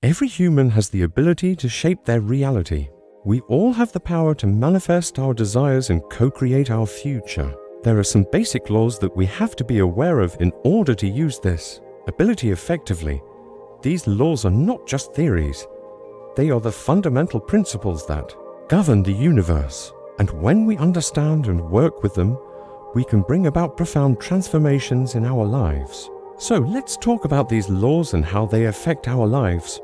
Every human has the ability to shape their reality. We all have the power to manifest our desires and co-create our future. There are some basic laws that we have to be aware of in order to use this ability effectively. These laws are not just theories. They are the fundamental principles that govern the universe. And when we understand and work with them, we can bring about profound transformations in our lives. So let's talk about these laws and how they affect our lives.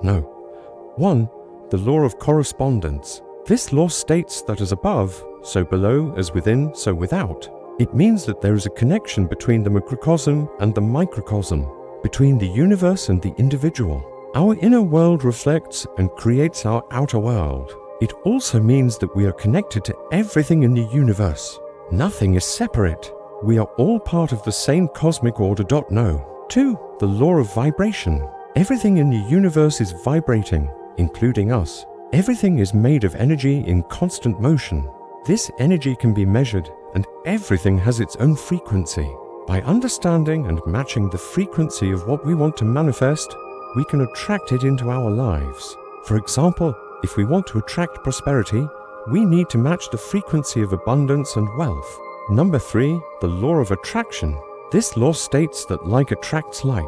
1. The law of correspondence. This law states that as above, so below, as within, so without. It means that there is a connection between the macrocosm and the microcosm, between the universe and the individual. Our inner world reflects and creates our outer world. It also means that we are connected to everything in the universe. Nothing is separate. We are all part of the same cosmic order. 2. The law of vibration. Everything in the universe is vibrating, including us. Everything is made of energy in constant motion. This energy can be measured, and everything has its own frequency. By understanding and matching the frequency of what we want to manifest, we can attract it into our lives. For example, if we want to attract prosperity, we need to match the frequency of abundance and wealth. 3. The law of attraction. This law states that like attracts like.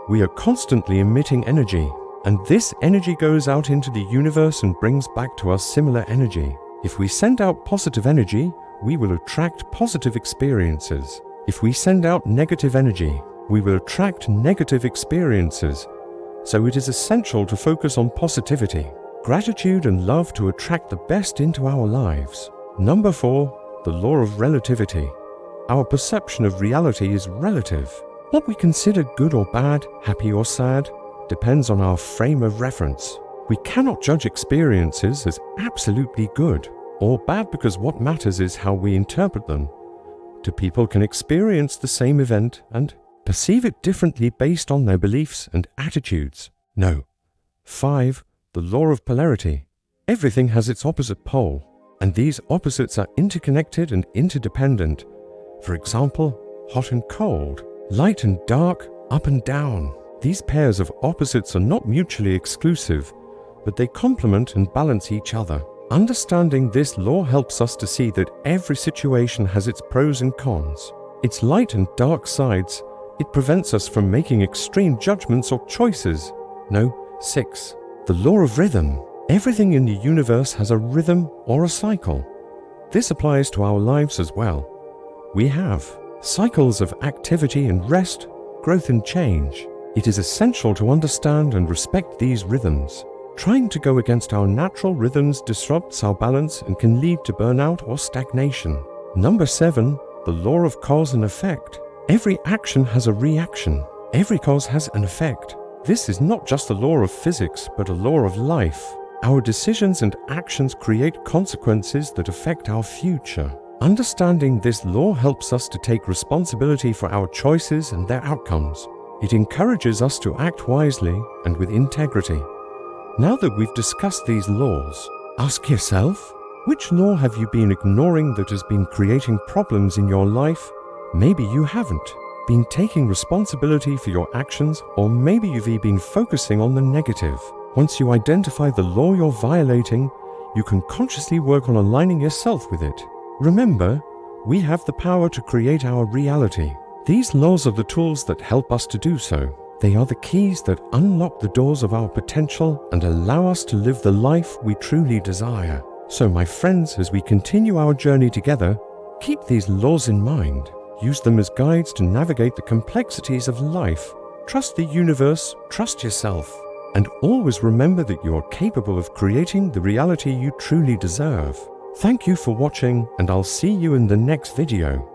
We are constantly emitting energy, and this energy goes out into the universe and brings back to us similar energy. If we send out positive energy, we will attract positive experiences. If we send out negative energy, we will attract negative experiences. So it is essential to focus on positivity, gratitude and love to attract the best into our lives. 4. The law of relativity. Our perception of reality is relative. What we consider good or bad, happy or sad, depends on our frame of reference. We cannot judge experiences as absolutely good or bad because what matters is how we interpret them. Two people can experience the same event and perceive it differently based on their beliefs and attitudes. 5. The law of polarity. Everything has its opposite pole, and these opposites are interconnected and interdependent. For example, hot and cold, light and dark, up and down. These pairs of opposites are not mutually exclusive, but they complement and balance each other. Understanding this law helps us to see that every situation has its pros and cons, its light and dark sides. It prevents us from making extreme judgments or choices. 6. The law of rhythm. Everything in the universe has a rhythm or a cycle. This applies to our lives as well. We have cycles of activity and rest, growth and change. It is essential to understand and respect these rhythms. Trying to go against our natural rhythms disrupts our balance and can lead to burnout or stagnation. 7. The law of cause and effect. Every action has a reaction. Every cause has an effect. This is not just a law of physics, but a law of life. Our decisions and actions create consequences that affect our future. Understanding this law helps us to take responsibility for our choices and their outcomes. It encourages us to act wisely and with integrity. Now that we've discussed these laws, ask yourself, which law have you been ignoring that has been creating problems in your life? Maybe you haven't been taking responsibility for your actions, or maybe you've been focusing on the negative. Once you identify the law you're violating, you can consciously work on aligning yourself with it. Remember, we have the power to create our reality. These laws are the tools that help us to do so. They are the keys that unlock the doors of our potential and allow us to live the life we truly desire. So my friends, as we continue our journey together, keep these laws in mind. Use them as guides to navigate the complexities of life. Trust the universe, trust yourself, and always remember that you are capable of creating the reality you truly deserve. Thank you for watching, and I'll see you in the next video.